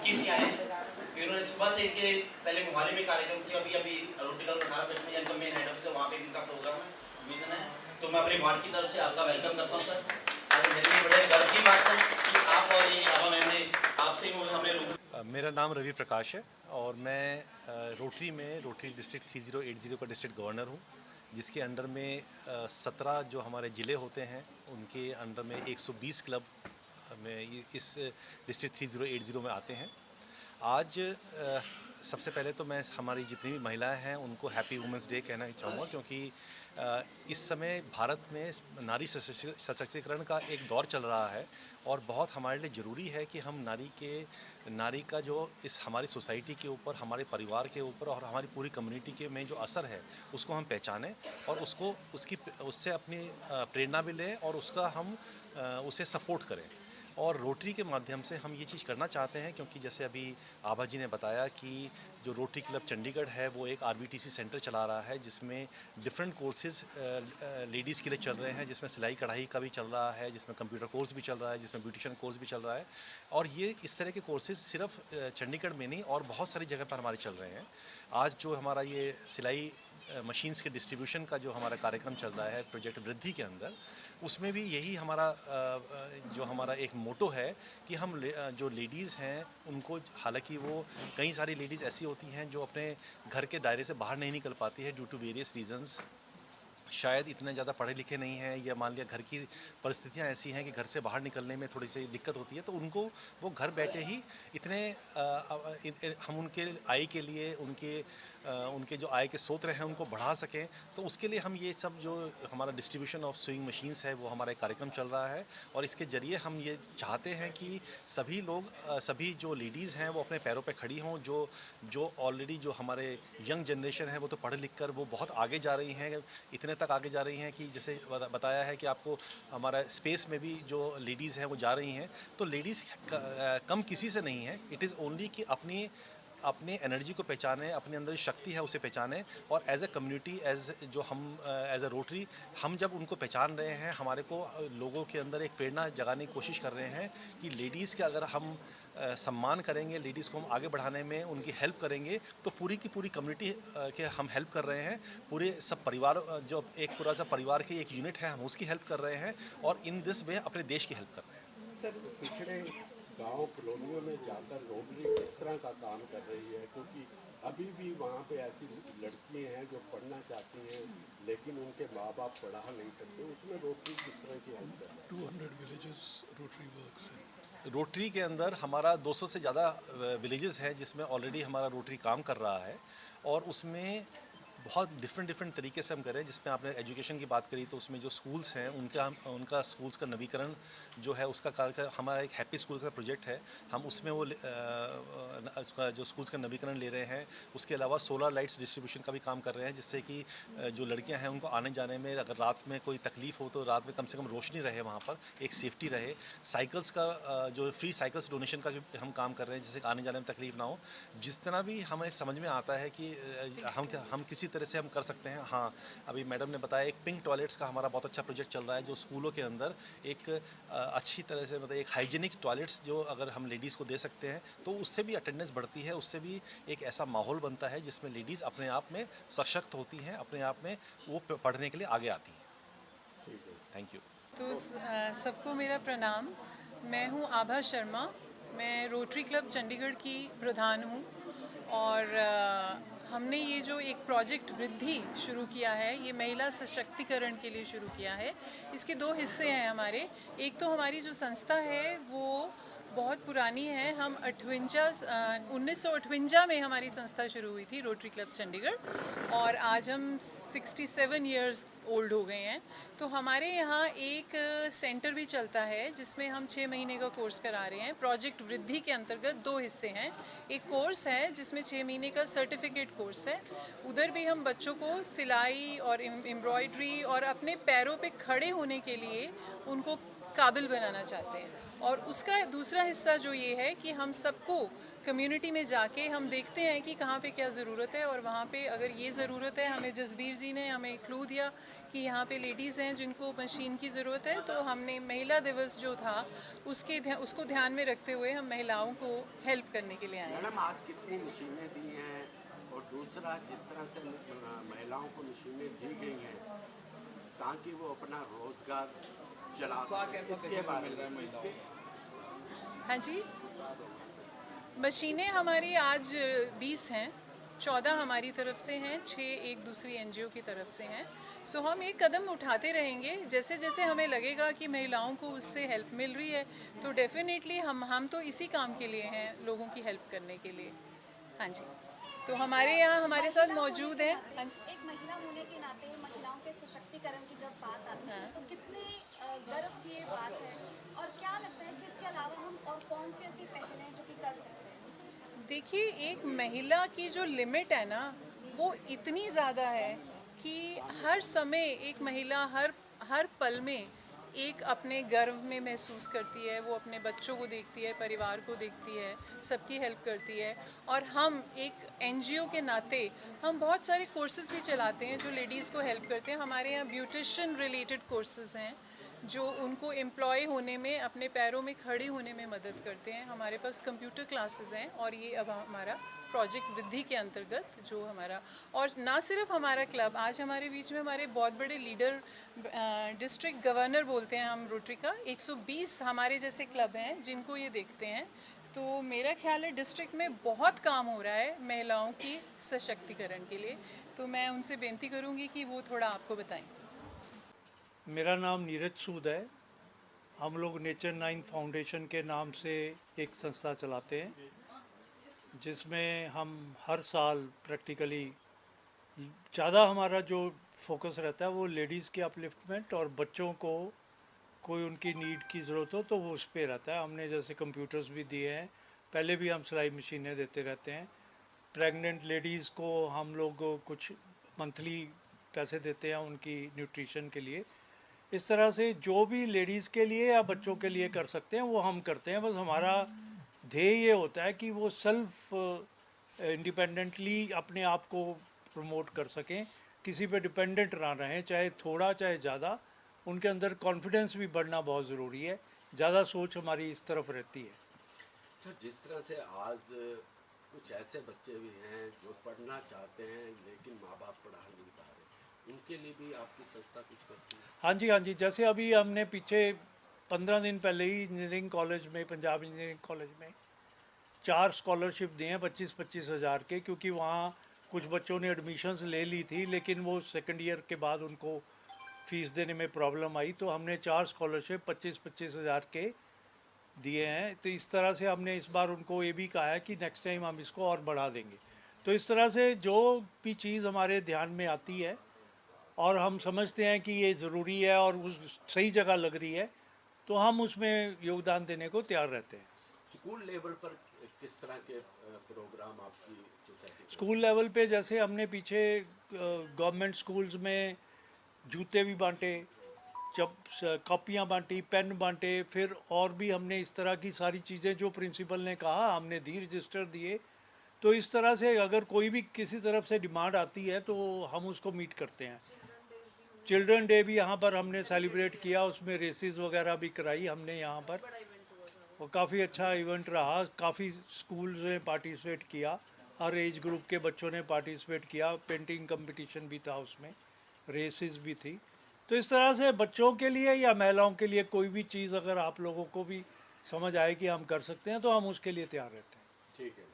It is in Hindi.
21 के आए हैं। इन्होंने सुबह से इनके पहले मोहाली में कार्यक्रम किया, अभी रोटी क्लब 18 सेक्टर में इनका मेन हेड ऑफिस है, वहाँ पे इनका प्रोग्राम है, विजन है। तो मैं अपनी वार्ड की तरफ से आपका वेलकम करता हूँ सर। और मेरे लिए बड़े गर्व की बात है कि आप और ये आभा मैम ने आपसे हमें। मेरा नाम रवि प्रकाश है और मैं रोटरी डिस्ट्रिक्ट 3080 का डिस्ट्रिक्ट गवर्नर हूँ, जिसके अंडर में 17 जो हमारे ज़िले होते हैं उनके अंडर में 120 क्लब में इस डिस्ट्रिक्ट 3080 में आते हैं। आज सबसे पहले तो मैं हमारी जितनी भी महिलाएं हैं उनको हैप्पी वुमेंस डे कहना चाहूँगा, क्योंकि इस समय भारत में नारी सशक्तिकरण का एक दौर चल रहा है और बहुत हमारे लिए ज़रूरी है कि हम नारी का जो इस हमारी सोसाइटी के ऊपर, हमारे परिवार के ऊपर और हमारी पूरी कम्युनिटी के में जो असर है उसको हम पहचानें और उससे अपनी प्रेरणा भी लें और उसका हम उसे सपोर्ट करें। और रोटरी के माध्यम से हम ये चीज़ करना चाहते हैं, क्योंकि जैसे अभी आभा जी ने बताया कि जो रोटरी क्लब चंडीगढ़ है वो एक आरबीटीसी सेंटर चला रहा है, जिसमें डिफरेंट कोर्सेज लेडीज़ के लिए चल रहे हैं, जिसमें सिलाई कढ़ाई का भी चल रहा है, जिसमें कंप्यूटर कोर्स भी चल रहा है, जिसमें ब्यूटिशियन कोर्स भी चल रहा है। और ये इस तरह के कोर्सेज सिर्फ चंडीगढ़ में नहीं और बहुत सारी जगह पर हमारे चल रहे हैं। आज जो हमारा ये सिलाई मशीन्स के डिस्ट्रीब्यूशन का जो हमारा कार्यक्रम चल रहा है प्रोजेक्ट वृद्धि के अंदर, उसमें भी यही जो हमारा एक मोटो है कि हम जो लेडीज़ हैं उनको, हालांकि वो कई सारी लेडीज़ ऐसी होती हैं जो अपने घर के दायरे से बाहर नहीं निकल पाती है ड्यू टू वेरियस रीजंस, शायद इतने ज़्यादा पढ़े लिखे नहीं हैं या मान लिया घर की परिस्थितियां ऐसी हैं कि घर से बाहर निकलने में थोड़ी सी दिक्कत होती है, तो उनको वो घर बैठे ही हम उनके आय के लिए उनके जो आय के स्रोत हैं उनको बढ़ा सकें। तो उसके लिए हम ये सब जो हमारा डिस्ट्रीब्यूशन ऑफ सुइंग मशीन्स है वो हमारा एक कार्यक्रम चल रहा है और इसके ज़रिए हम ये चाहते हैं कि सभी जो लेडीज़ हैं वो अपने पैरों पे खड़ी हों। जो ऑलरेडी जो हमारे यंग जनरेशन है वो तो पढ़ लिख कर वो बहुत आगे जा रही हैं, इतने तक आगे जा रही हैं कि जैसे बताया है कि आपको हमारा स्पेस में भी जो लेडीज़ हैं वो जा रही हैं। तो लेडीज़ कम किसी से नहीं है, इट इज़ ओनली कि अपने एनर्जी को पहचानें, अपने अंदर शक्ति है उसे पहचानें और as a community, as a Rotary हम जब उनको पहचान रहे हैं, हमारे को लोगों के अंदर एक प्रेरणा जगाने की कोशिश कर रहे हैं कि लेडीज़ के अगर हम सम्मान करेंगे, लेडीज़ को हम आगे बढ़ाने में उनकी हेल्प करेंगे, तो पूरी की पूरी कम्युनिटी के हम हेल्प कर रहे हैं। पूरे सब परिवार, जो एक पूरा सा परिवार की एक यूनिट है, हम उसकी हेल्प कर रहे हैं और इन दिस वे अपने देश की हेल्प कर रहे हैं। सर, पिछड़े गांव कॉलोनियों में जाकर रोटरी किस तरह का काम कर रही है, क्योंकि अभी भी वहाँ पे ऐसी लड़कियाँ हैं जो पढ़ना चाहती हैं लेकिन उनके माँ बाप पढ़ा नहीं सकते, उसमें रोटरी किस तरह की हेल्प कर रही है? 200 विलेजेस रोटरी वर्क्स है। रोटरी के अंदर हमारा 200 से ज़्यादा विलेजेस हैं जिसमें ऑलरेडी हमारा रोटरी काम कर रहा है और उसमें बहुत डिफरेंट तरीके से हम करें। जिसमें आपने एजुकेशन की बात करी तो उसमें जो स्कूल्स हैं उनका स्कूल्स का नवीकरण जो है उसका कार्य, हमारा एक हैप्पी स्कूल का प्रोजेक्ट है, हम उसमें वो उसका जो स्कूल्स का नवीकरण ले रहे हैं। उसके अलावा सोलर लाइट्स डिस्ट्रीब्यूशन का भी काम कर रहे हैं, जिससे कि जो लड़कियां हैं उनको आने जाने में अगर रात में कोई तकलीफ हो तो रात में कम से कम रोशनी रहे, वहाँ पर एक सेफ्टी रहे। साइकिल्स का जो फ्री साइकिल्स डोनेशन का भी हम काम कर रहे हैं, जिससे आने जाने में तकलीफ ना हो। जिस तरह भी हमें समझ में आता है कि हम किसी तरह से हम कर सकते हैं। हाँ, अभी मैडम ने बताया एक पिंक टॉयलेट्स का हमारा बहुत अच्छा प्रोजेक्ट चल रहा है, जो स्कूलों के अंदर एक अच्छी तरह से मतलब एक हाइजीनिक टॉयलेट्स जो अगर हम लेडीज़ को दे सकते हैं तो उससे भी अटेंडेंस बढ़ती है, उससे भी एक ऐसा माहौल बनता है जिसमें लेडीज़ अपने आप में सशक्त होती हैं, अपने आप में वो पढ़ने के लिए आगे आती हैं। ठीक है, थैंक यू। तो सबको मेरा प्रणाम। मैं हूँ आभा शर्मा, मैं रोटरी क्लब चंडीगढ़ की प्रधान हूँ और हमने ये जो एक प्रोजेक्ट वृद्धि शुरू किया है ये महिला सशक्तिकरण के लिए शुरू किया है। इसके दो हिस्से हैं हमारे। एक तो हमारी जो संस्था है वो बहुत पुरानी है, हम 1958 में हमारी संस्था शुरू हुई थी रोटरी क्लब चंडीगढ़ और आज हम 67 इयर्स ओल्ड हो गए हैं। तो हमारे यहाँ एक सेंटर भी चलता है जिसमें हम 6 महीने का कोर्स करा रहे हैं। प्रोजेक्ट वृद्धि के अंतर्गत 2 हिस्से हैं। एक कोर्स है जिसमें 6 महीने का सर्टिफिकेट कोर्स है, उधर भी हम बच्चों को सिलाई और एम्ब्रॉयडरी और अपने पैरों पे खड़े होने के लिए उनको काबिल बनाना चाहते हैं। और उसका दूसरा हिस्सा जो ये है कि हम सबको कम्युनिटी में जाके हम देखते हैं कि कहाँ पे क्या ज़रूरत है, और वहाँ पे अगर ये ज़रूरत है, हमें जसबीर जी ने हमें क्लू दिया कि यहाँ पे लेडीज़ हैं जिनको मशीन की ज़रूरत है, तो हमने महिला दिवस जो था उसको ध्यान में रखते हुए हम महिलाओं को हेल्प करने के लिए आए हैं। मैडम आज कितनी मशीनें दी हैं, और दूसरा जिस तरह से महिलाओं को मशीनें दी गई हैं ताकि वो अपना रोजगार चला सकें, इसके बारे में हाँ जी, मशीनें हमारी आज 20 हैं, 14 हमारी तरफ से हैं, 6 एक दूसरी एनजीओ की तरफ से हैं। सो हम एक कदम उठाते रहेंगे, जैसे जैसे हमें लगेगा कि महिलाओं को उससे हेल्प मिल रही है तो डेफिनेटली हम तो इसी काम के लिए हैं, लोगों की हेल्प करने के लिए। हाँ जी, तो हमारे यहाँ हमारे साथ मौजूद हैं। हाँ जी, एक महिला होने के नाते महिलाओं के सशक्तिकरण की जब बात आती है तो कितने गर्व की ये बात है, और क्या लगता है कि इसके अलावा हम और कौन सी ऐसी पहल हैं जो कि कर सकते हैं? देखिए, एक महिला की जो लिमिट है ना, वो इतनी ज़्यादा है कि हर समय एक महिला हर पल में एक अपने गर्व में महसूस करती है, वो अपने बच्चों को देखती है, परिवार को देखती है, सबकी हेल्प करती है। और हम एक एनजीओ के नाते हम बहुत सारे कोर्सेज भी चलाते हैं जो लेडीज़ को हेल्प करते हैं। हमारे यहाँ ब्यूटिशियन रिलेटेड कोर्सेज हैं जो उनको एम्प्लॉय होने में, अपने पैरों में खड़े होने में मदद करते हैं। हमारे पास कंप्यूटर क्लासेस हैं, और ये अब हमारा प्रोजेक्ट वृद्धि के अंतर्गत जो हमारा, और ना सिर्फ हमारा क्लब, आज हमारे बीच में हमारे बहुत बड़े लीडर, डिस्ट्रिक्ट गवर्नर बोलते हैं हम रोटरी का, 120 हमारे जैसे क्लब हैं जिनको ये देखते हैं। तो मेरा ख्याल है डिस्ट्रिक्ट में बहुत काम हो रहा है महिलाओं की सशक्तिकरण के लिए। तो मैं उनसे बेनती करूँगी कि वो थोड़ा आपको बताएं। मेरा नाम नीरज सूद है। हम लोग नेचर 9 फाउंडेशन के नाम से एक संस्था चलाते हैं जिसमें हम हर साल प्रैक्टिकली ज़्यादा हमारा जो फोकस रहता है वो लेडीज़ के अपलिफ्टमेंट और बच्चों को कोई उनकी नीड की ज़रूरत हो तो वो उस पर रहता है। हमने जैसे कंप्यूटर्स भी दिए हैं, पहले भी हम सिलाई मशीनें देते रहते हैं। प्रेग्नेंट लेडीज़ को हम लोग कुछ मंथली पैसे देते हैं उनकी न्यूट्रिशन के लिए। इस तरह से जो भी लेडीज़ के लिए या बच्चों के लिए कर सकते हैं वो हम करते हैं। बस हमारा ध्येय ये होता है कि वो सेल्फ इंडिपेंडेंटली अपने आप को प्रमोट कर सकें, किसी पे डिपेंडेंट ना रहें, चाहे थोड़ा चाहे ज़्यादा। उनके अंदर कॉन्फिडेंस भी बढ़ना बहुत ज़रूरी है। ज़्यादा सोच हमारी इस तरफ रहती है। सर, जिस तरह से आज कुछ ऐसे बच्चे भी हैं जो पढ़ना चाहते हैं लेकिन माँ बाप पढ़ा नहीं पा रहे, उनके लिए भी आपकी संस्था कुछ करती है? हाँ जी, हाँ जी। जैसे अभी हमने पीछे 15 दिन पहले ही इंजीनियरिंग कॉलेज में, पंजाब इंजीनियरिंग कॉलेज में 4 स्कॉलरशिप दिए हैं 25-25 हज़ार के, क्योंकि वहाँ कुछ बच्चों ने एडमिशन्स ले ली थी लेकिन वो सेकेंड ईयर के बाद उनको फ़ीस देने में प्रॉब्लम आई, तो हमने 4 स्कॉलरशिप 25-25 हज़ार के दिए हैं। तो इस तरह से हमने इस बार उनको ये भी कहा है कि नेक्स्ट टाइम हम इसको और बढ़ा देंगे। तो इस तरह से जो भी चीज़ हमारे ध्यान में आती है और हम समझते हैं कि ये ज़रूरी है और उस सही जगह लग रही है, तो हम उसमें योगदान देने को तैयार रहते हैं। स्कूल लेवल पर किस तरह के प्रोग्राम आपकी सोसाइटी? स्कूल लेवल पे जैसे हमने पीछे गवर्नमेंट स्कूल्स में जूते भी बांटे, कॉपियाँ बांटी, पेन बांटे, फिर और भी हमने इस तरह की सारी चीज़ें जो प्रिंसिपल ने कहा हमने दी, रजिस्टर दिए। तो इस तरह से अगर कोई भी किसी तरफ से डिमांड आती है तो हम उसको मीट करते हैं। चिल्ड्रन डे भी यहाँ पर हमने सेलिब्रेट किया, उसमें रेसेस वगैरह भी कराई हमने यहाँ पर, और काफ़ी अच्छा इवेंट रहा। काफ़ी स्कूल्स ने पार्टिसिपेट किया, हर एज ग्रुप के बच्चों ने पार्टिसिपेट किया। पेंटिंग कंपटीशन भी था उसमें, रेसेस भी थी। तो इस तरह से बच्चों के लिए या महिलाओं के लिए कोई भी चीज़ अगर आप लोगों को भी समझ आए कि हम कर सकते हैं तो हम उसके लिए तैयार रहते हैं। ठीक है।